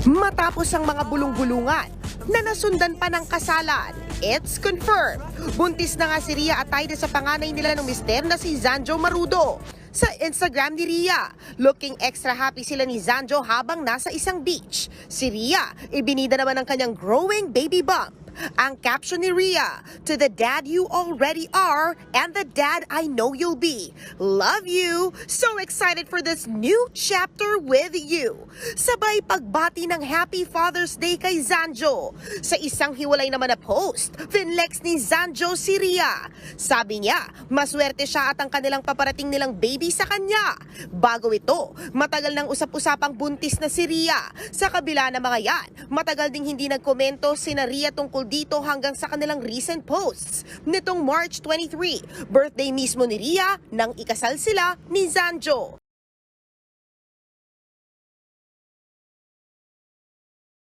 Matapos ang mga bulong-bulungan na nasundan pa ng kasalan, it's confirmed. Buntis na nga si Rhea at Aida sa panganay nila ng mister na si Zanjo Marudo. Sa Instagram ni Rhea, looking extra happy sila ni Zanjo habang nasa isang beach. Si Rhea, ibinida naman ang kanyang growing baby bump. Ang caption ni Rhea, "To the dad you already are and the dad I know you'll be. Love you. So excited for this new chapter with you." Sabay pagbati ng Happy Father's Day kay Zanjo. Sa isang hiwalay naman na post, finlex ni Zanjo si Rhea. Sabi niya, maswerte siya at ang kanilang paparating nilang baby sa kanya. Bago ito, matagal nang usap-usapang buntis na si Rhea. Sa kabila ng mga yan, matagal ding hindi nagkomento sina Rhea tungkol dito hanggang sa kanilang recent posts. Nitong March 23, birthday mismo ni Rhea nang ikasal sila ni Zanjo.